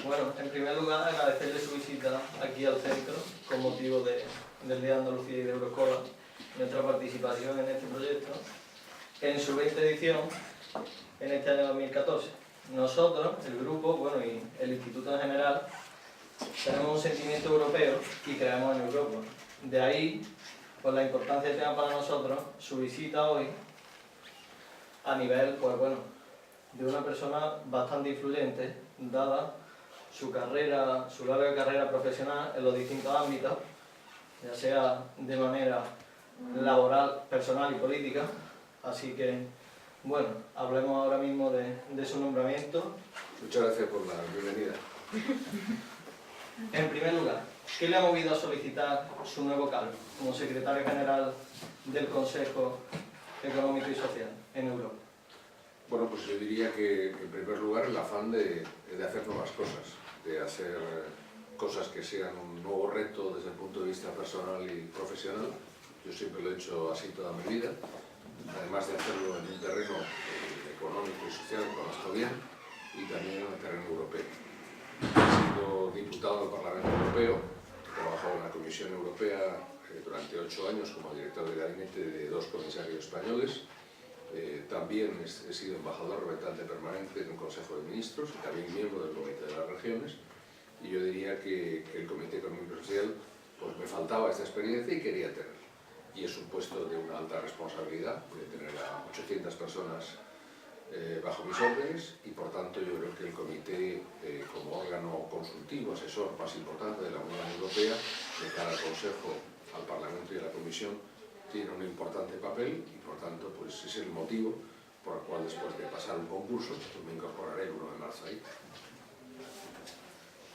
Bueno, en primer lugar agradecerle su visita aquí al centro con motivo del Día de Andalucía y de Euroescola, nuestra participación en este proyecto, en su 20ª edición, en este año 2014. Nosotros, el grupo, bueno, y el Instituto en general, tenemos un sentimiento europeo y creemos en Europa. De ahí, pues la importancia que tenga para nosotros su visita hoy a nivel, pues bueno, de una persona bastante influyente, dada su larga carrera profesional en los distintos ámbitos, ya sea de manera laboral, personal y política. Así que, bueno, hablemos ahora mismo de su nombramiento. Muchas gracias por la bienvenida. En primer lugar, ¿qué le ha movido a solicitar su nuevo cargo como secretario general del Consejo Económico y Social en Europa? Bueno, pues yo diría que en primer lugar el afán de hacer nuevas cosas, de hacer cosas que sean un nuevo reto desde el punto de vista personal y profesional. Yo siempre lo he hecho así toda mi vida, además de hacerlo en un terreno económico y social que conozco bien, y también en el terreno europeo. He sido diputado del Parlamento Europeo, he trabajado en la Comisión Europea durante 8 años como director de gabinete de 2 comisarios españoles. También he sido embajador representante permanente en el Consejo de Ministros y también miembro del Comité de las Regiones. Y yo diría que el Comité Económico y Social pues me faltaba esta experiencia y quería tenerla. Y es un puesto de una alta responsabilidad, de tener a 800 personas bajo mis órdenes, y por tanto yo creo que el Comité, como órgano consultivo, asesor más importante de la Unión Europea, de cara al Consejo, al Parlamento y a la Comisión, tiene un importante papel y por tanto pues es el motivo por el cual después de pasar un concurso pues me incorporaré el 1 de marzo ahí.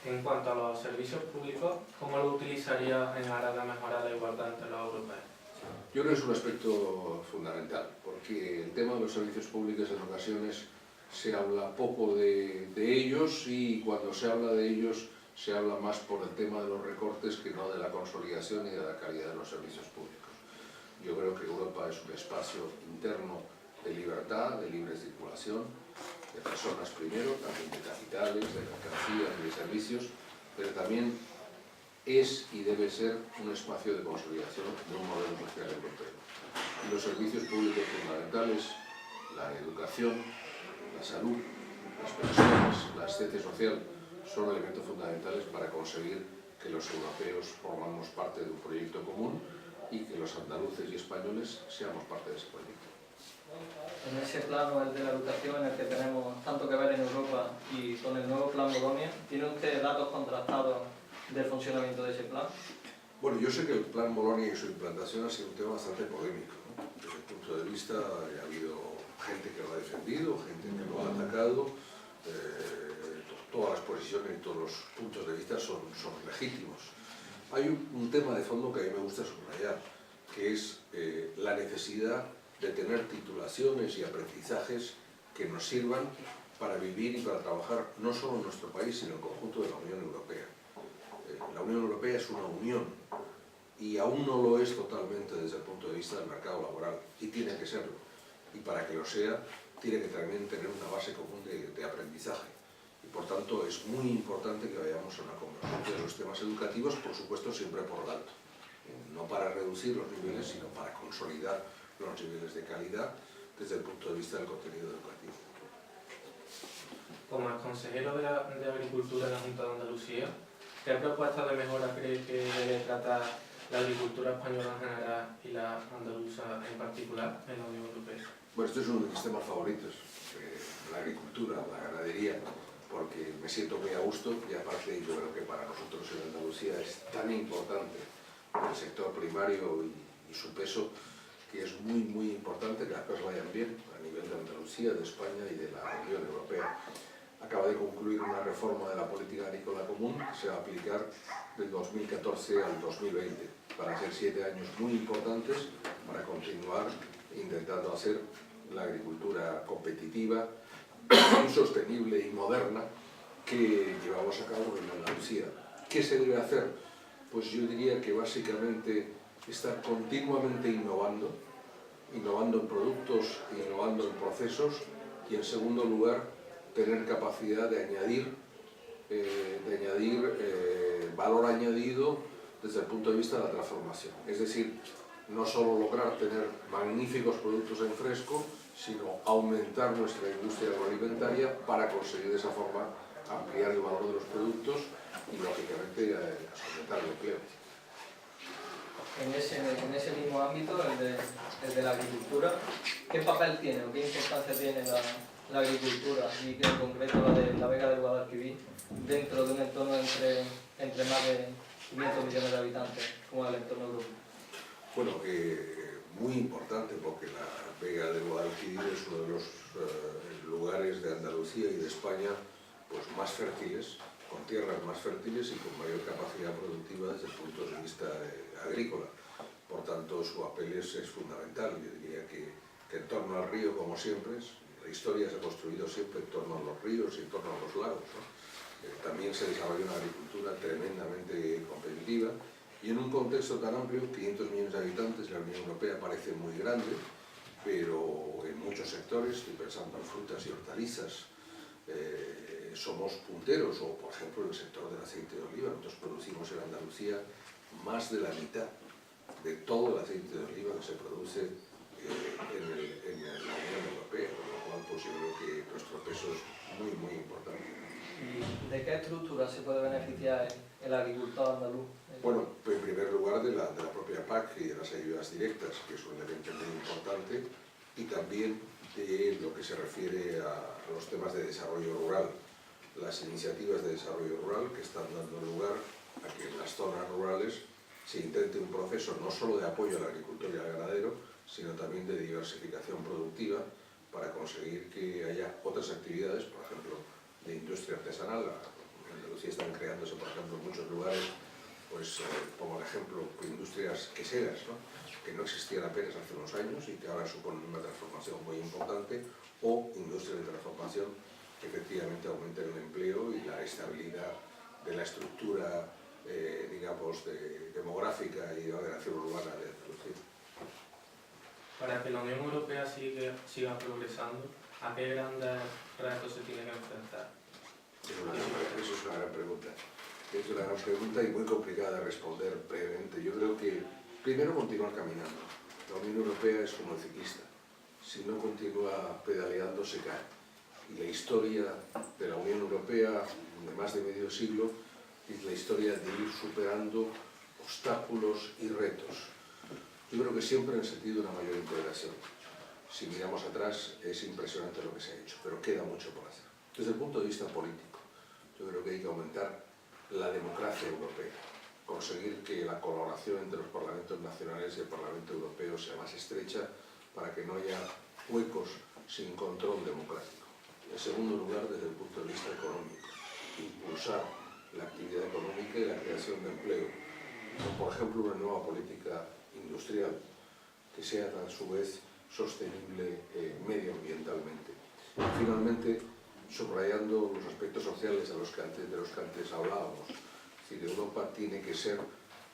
En cuanto a los servicios públicos, ¿cómo lo utilizaría en aras de mejorar la igualdad entre los europeos? Yo creo que es un aspecto fundamental, porque el tema de los servicios públicos en ocasiones se habla poco de ellos, y cuando se habla de ellos se habla más por el tema de los recortes que no de la consolidación y de la calidad de los servicios públicos. Yo creo que Europa es un espacio interno de libertad, de libre circulación, de personas primero, también de capitales, de mercancías y de servicios, pero también es y debe ser un espacio de consolidación de un modelo social europeo. Y los servicios públicos fundamentales, la educación, la salud, las pensiones, la asistencia social, son elementos fundamentales para conseguir que los europeos formamos parte de un proyecto común y que los andaluces y españoles seamos parte de ese proyecto. En ese plano, el de la educación, en el que tenemos tanto que ver en Europa, y con el nuevo Plan Bolonia, ¿tiene usted datos contrastados del funcionamiento de ese plan? Bueno, yo sé que el Plan Bolonia y su implantación ha sido un tema bastante polémico, ¿no? Desde el punto de vista, ha habido gente que lo ha defendido, gente que lo ha atacado. Todas las posiciones y todos los puntos de vista son legítimos. Hay un tema de fondo que a mí me gusta subrayar, que es la necesidad de tener titulaciones y aprendizajes que nos sirvan para vivir y para trabajar no solo en nuestro país, sino en el conjunto de la Unión Europea. La Unión Europea es una unión y aún no lo es totalmente desde el punto de vista del mercado laboral, y tiene que serlo. Y para que lo sea, tiene que también tener una base común de aprendizaje. Y por tanto es muy importante que vayamos a una convergencia de los temas educativos, por supuesto siempre por lo alto. No para reducir los niveles, sino para consolidar los niveles de calidad desde el punto de vista del contenido educativo. Como el consejero de Agricultura en la Junta de Andalucía, ¿qué propuestas de mejora cree que debe tratar la agricultura española en general y la andaluza en particular en la Unión Europea? Bueno, esto es uno de mis temas favoritos, la agricultura, la ganadería, porque me siento muy a gusto, y aparte yo creo que para nosotros en Andalucía es tan importante el sector primario y su peso, que es muy importante que las cosas vayan bien a nivel de Andalucía, de España y de la Unión Europea. Acaba de concluir una reforma de la política agrícola común que se va a aplicar del 2014 al 2020. Van a ser 7 años muy importantes para continuar intentando hacer la agricultura competitiva, sostenible y moderna que llevamos a cabo en Andalucía. ¿Qué se debe hacer? Pues yo diría que básicamente estar continuamente innovando en productos, innovando en procesos, y en segundo lugar tener capacidad de añadir valor añadido desde el punto de vista de la transformación. Es decir, no solo lograr tener magníficos productos en fresco, sino aumentar nuestra industria agroalimentaria para conseguir de esa forma ampliar el valor de los productos y, lógicamente, aumentar el empleo. En ese mismo ámbito, el de la agricultura, ¿qué papel tiene o qué importancia tiene la agricultura y en concreto la de la Vega del Guadalquivir dentro de un entorno entre más de 500 millones de habitantes como el entorno europeo? Bueno, muy importante, porque la Vega del Guadalquivir es uno de los lugares de Andalucía y de España pues, más fértiles, con tierras más fértiles y con mayor capacidad productiva desde el punto de vista agrícola. Por tanto, su papel es fundamental. Yo diría que en torno al río, como siempre, la historia se ha construido siempre en torno a los ríos y en torno a los lagos, ¿no? También se desarrolla una agricultura tremendamente competitiva y en un contexto tan amplio, 500 millones de habitantes, la Unión Europea parece muy grande, pero en muchos sectores, estoy pensando en frutas y hortalizas, somos punteros, o por ejemplo en el sector del aceite de oliva. Nosotros producimos en Andalucía más de la mitad de todo el aceite de oliva que se produce en la Unión Europea, con lo cual pues, yo creo que nuestro peso es muy, muy importante. ¿Y de qué estructura se puede beneficiar el agricultor andaluz? Bueno, en primer lugar de la propia PAC y de las ayudas directas, que es un elemento muy importante, y también de lo que se refiere a los temas de desarrollo rural. Las iniciativas de desarrollo rural que están dando lugar a que en las zonas rurales se intente un proceso no solo de apoyo al agricultor y al ganadero, sino también de diversificación productiva para conseguir que haya otras actividades, por ejemplo, de industria artesanal. En Andalucía están creándose, por ejemplo, en muchos lugares, pues como ejemplo, industrias queseras, ¿no? Que no existían apenas hace unos años y que ahora suponen una transformación muy importante, o industrias de transformación que efectivamente aumenten el empleo y la estabilidad de la estructura, digamos, demográfica y de ordenación urbana de Andalucía. Para que la Unión Europea siga progresando, ¿a qué grandes retos se tiene que enfrentar? Eso es una gran pregunta. Es una gran pregunta y muy complicada de responder brevemente. Yo creo que primero continuar caminando. La Unión Europea es como el ciclista. Si no continúa pedaleando se cae. Y la historia de la Unión Europea de más de medio siglo es la historia de ir superando obstáculos y retos. Yo creo que siempre en el sentido de una mayor integración. Si miramos atrás es impresionante lo que se ha hecho, pero queda mucho por hacer. Desde el punto de vista político, yo creo que hay que aumentar la democracia europea, conseguir que la colaboración entre los parlamentos nacionales y el Parlamento Europeo sea más estrecha para que no haya huecos sin control democrático. En segundo lugar, desde el punto de vista económico, impulsar la actividad económica y la creación de empleo, con, por ejemplo, una nueva política industrial que sea a su vez sostenible medioambientalmente. Y finalmente, subrayando los aspectos sociales de los que antes hablábamos, es decir, Europa tiene que ser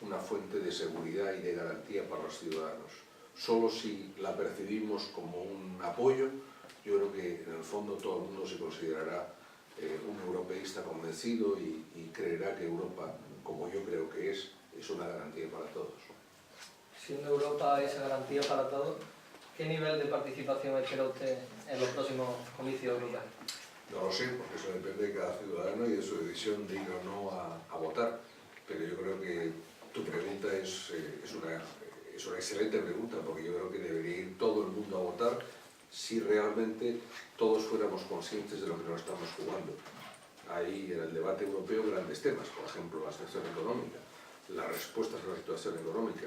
una fuente de seguridad y de garantía para los ciudadanos. Solo si la percibimos como un apoyo, yo creo que en el fondo todo el mundo se considerará un europeísta convencido y creerá que Europa, como yo creo que es una garantía para todos. Siendo Europa esa garantía para todos, ¿qué nivel de participación espera usted en los próximos comicios europeos? No lo sé, porque eso depende de cada ciudadano y de su decisión de ir o no a votar. Pero yo creo que tu pregunta es una excelente pregunta, porque yo creo que debería ir todo el mundo a votar si realmente todos fuéramos conscientes de lo que nos estamos jugando. Hay en el debate europeo grandes temas, por ejemplo, la situación económica, las respuestas a la situación económica,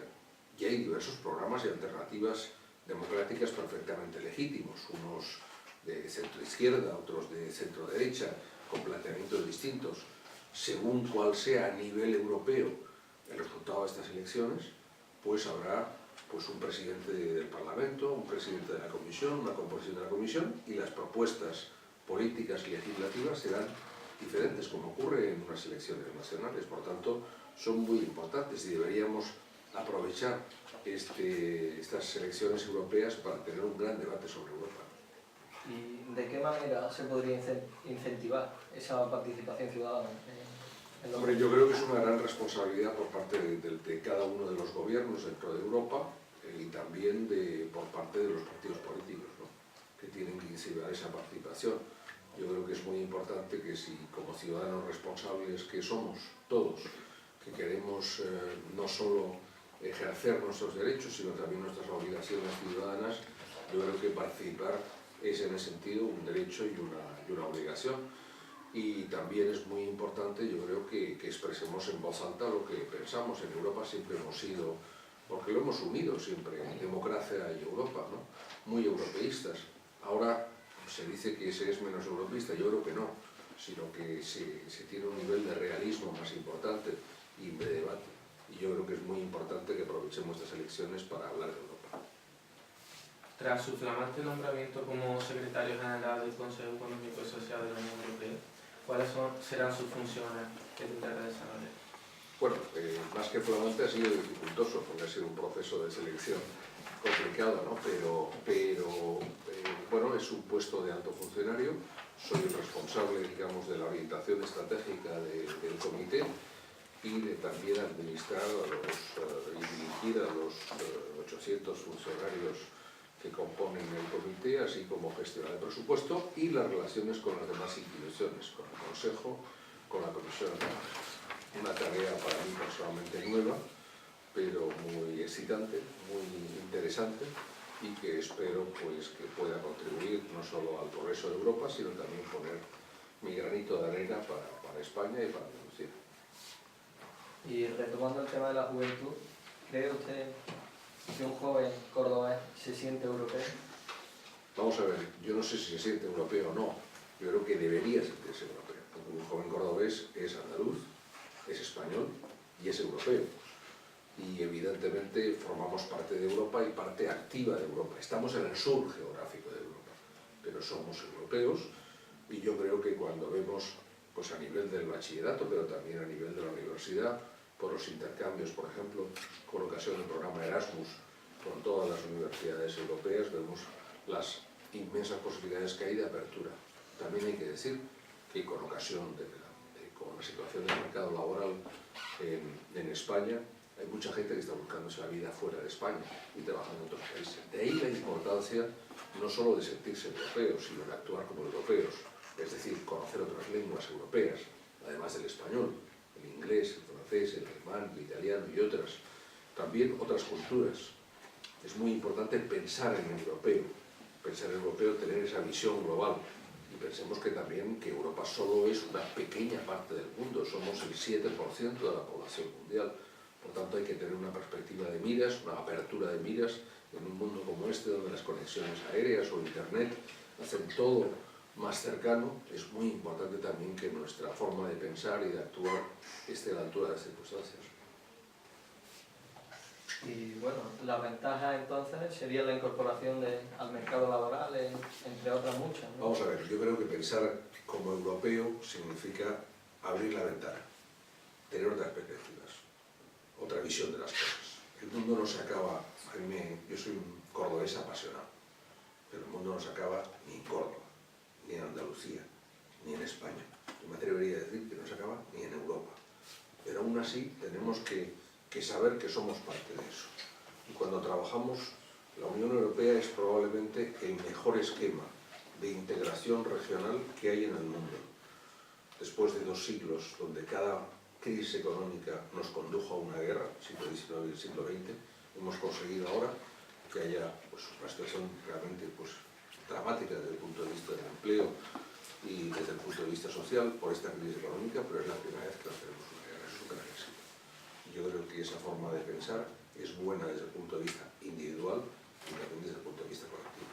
y hay diversos programas y alternativas democráticas perfectamente legítimos, unos de centro-izquierda, otros de centro-derecha, con planteamientos distintos. Según cuál sea a nivel europeo el resultado de estas elecciones, pues habrá un presidente del Parlamento, un presidente de la Comisión, una composición de la Comisión, y las propuestas políticas y legislativas serán diferentes, como ocurre en unas elecciones nacionales. Por tanto, son muy importantes y deberíamos aprovechar estas elecciones europeas para tener un gran debate sobre Europa. ¿Y de qué manera se podría incentivar esa participación ciudadana en los... Hombre, yo creo que es una gran responsabilidad por parte de cada uno de los gobiernos dentro de Europa y también por parte de los partidos políticos, ¿no?, que tienen que incentivar esa participación. Yo creo que es muy importante que si como ciudadanos responsables que somos todos, que queremos no solo ejercer nuestros derechos, sino también nuestras obligaciones ciudadanas, yo creo que participar es en ese sentido un derecho y una obligación. Y también es muy importante, yo creo, que expresemos en voz alta lo que pensamos. En Europa siempre hemos sido, porque lo hemos unido siempre, democracia y Europa, ¿no?, muy europeístas. Ahora se dice que se es menos europeísta, yo creo que no, sino que se tiene un nivel de realismo más importante y de debate. Y yo creo que es muy importante que aprovechemos estas elecciones para hablar de Europa. Tras su flamante nombramiento como secretario general del Consejo Económico y Social de la Unión Europea, ¿cuáles serán sus funciones que tendrá que desarrollar? Bueno, más que flamante ha sido dificultoso, porque ha sido un proceso de selección complicado, ¿no? Pero bueno, es un puesto de alto funcionario, soy el responsable, digamos, de la orientación estratégica del comité y de también administrar y dirigir a los 800 funcionarios que componen el comité, así como gestionar el presupuesto y las relaciones con las demás instituciones, con el Consejo, con la Comisión. Una tarea para mí personalmente nueva, pero muy excitante, muy interesante y que espero pues, que pueda contribuir no solo al progreso de Europa, sino también poner mi granito de arena para España y para Andalucía. Y retomando el tema de la juventud, ¿cree usted que un joven cordobés se siente europeo? Vamos a ver, yo no sé si se siente europeo o no, yo creo que debería sentirse europeo, porque un joven cordobés es andaluz, es español y es europeo. Y evidentemente formamos parte de Europa y parte activa de Europa. Estamos en el sur geográfico de Europa, pero somos europeos y yo creo que cuando vemos pues a nivel del bachillerato, pero también a nivel de la universidad, por los intercambios, por ejemplo, con ocasión del programa Erasmus, con todas las universidades europeas, vemos las inmensas posibilidades que hay de apertura. También hay que decir que con ocasión con la situación del mercado laboral en España, hay mucha gente que está buscándose la vida fuera de España y trabajando en otros países. De ahí la importancia no solo de sentirse europeos, sino de actuar como europeos, es decir, conocer otras lenguas europeas, además del español, el inglés, el francés, el alemán, el italiano y otras. También otras culturas. Es muy importante pensar en europeo, tener esa visión global. Y pensemos que también que Europa solo es una pequeña parte del mundo, somos el 7% de la población mundial. Por tanto, hay que tener una perspectiva de miras, una apertura de miras en un mundo como este, donde las conexiones aéreas o internet hacen todo más cercano. Es muy importante también que nuestra forma de pensar y de actuar esté a la altura de las circunstancias. Y bueno, la ventaja entonces sería la incorporación al mercado laboral, entre otras muchas, ¿no? Vamos a ver, yo creo que pensar como europeo significa abrir la ventana, tener otras perspectivas, otra visión de las cosas. El mundo no se acaba, yo soy un cordobés apasionado, pero el mundo no se acaba ni en Córdoba, ni en Andalucía, ni en España. Yo me atrevería a decir que no se acaba ni en Europa. Pero aún así tenemos que saber que somos parte de eso. Y cuando trabajamos, la Unión Europea es probablemente el mejor esquema de integración regional que hay en el mundo. Después de 2 siglos, donde cada crisis económica nos condujo a una guerra, siglo XIX y el siglo XX, hemos conseguido ahora que haya pues, una situación realmente dramática desde el punto de vista del empleo y desde el punto de vista social por esta crisis económica, pero es la primera vez que hacemos una guerra, es un gran éxito. Yo creo que esa forma de pensar es buena desde el punto de vista individual y también desde el punto de vista colectivo.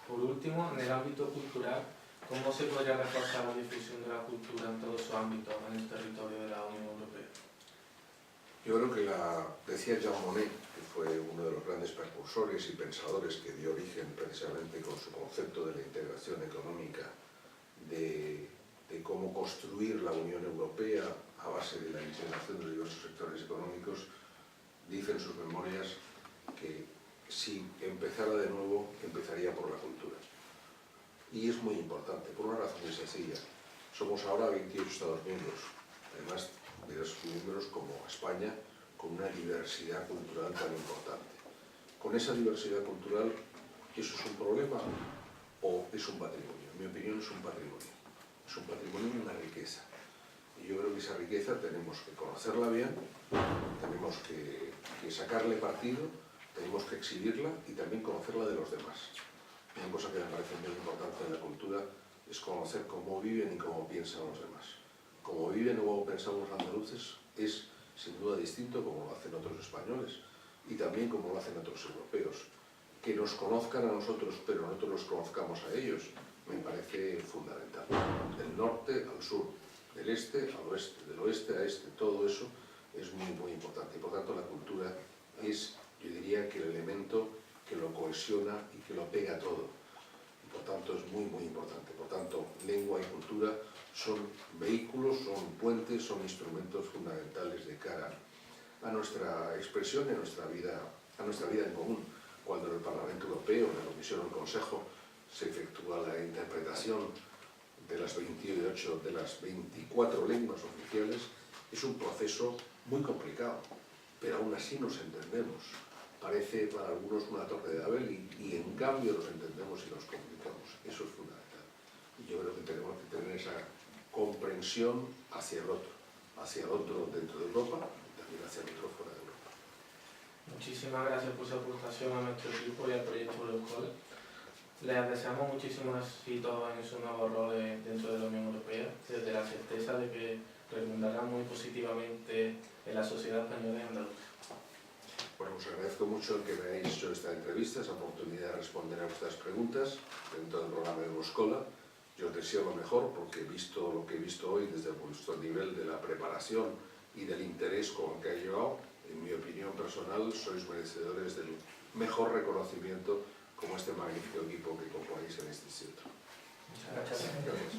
Por último, en el ámbito cultural, ¿cómo se podría reforzar la difusión de la cultura en todos sus ámbitos en el territorio de la Unión Europea? Yo creo que decía Jean Monnet, que fue uno de los grandes precursores y pensadores que dio origen precisamente con su concepto de la integración económica, de cómo construir la Unión Europea a base de la integración de los diversos sectores económicos, dice en sus memorias que si empezara de nuevo, empezaría por la cultura. Y es muy importante, por una razón muy sencilla. Somos ahora 28 Estados miembros, además de los miembros como España, con una diversidad cultural tan importante. Con esa diversidad cultural, ¿eso es un problema o es un patrimonio? En mi opinión es un patrimonio. Es un patrimonio y una riqueza. Y yo creo que esa riqueza tenemos que conocerla bien, tenemos que sacarle partido, tenemos que exhibirla y también conocerla de los demás. Una cosa que me parece muy importante en la cultura es conocer cómo viven y cómo piensan los demás. Cómo viven o cómo pensamos los andaluces es sin duda distinto como lo hacen otros españoles y también como lo hacen otros europeos. Que nos conozcan a nosotros, pero nosotros los conozcamos a ellos, me parece fundamental. Del norte al sur, del este al oeste, del oeste a este, todo eso es muy importante. Y por tanto la cultura es, yo diría, que el elemento que lo cohesiona y que lo pega todo. Y por tanto es muy importante. Por tanto, lengua y cultura son vehículos, son puentes, son instrumentos fundamentales de cara a nuestra expresión y a nuestra vida en común. Cuando en el Parlamento Europeo, en la Comisión o el Consejo, se efectúa la interpretación de las 28, de las 24 lenguas oficiales, es un proceso muy complicado, pero aún así nos entendemos. Parece para algunos una torre de Babel y en cambio nos entendemos y nos comunicamos. Eso es fundamental. Y yo creo que tenemos que tener esa comprensión hacia el otro dentro de Europa y también hacia el otro fuera de Europa. Muchísimas gracias por su aportación a nuestro equipo y al proyecto Euroscola. Les deseamos muchísimos éxitos en su nuevo rol dentro de la Unión Europea, desde la certeza de que redundarán muy positivamente en la sociedad española y andaluza. Bueno, os agradezco mucho el que me hayáis hecho esta entrevista, esa oportunidad de responder a vuestras preguntas dentro del programa de Euroscola. Yo os deseo lo mejor porque he visto lo que he visto hoy desde vuestro nivel de la preparación y del interés con el que ha llegado. En mi opinión personal, sois merecedores del mejor reconocimiento como este magnífico equipo que componéis en este instituto. Muchas gracias. Gracias.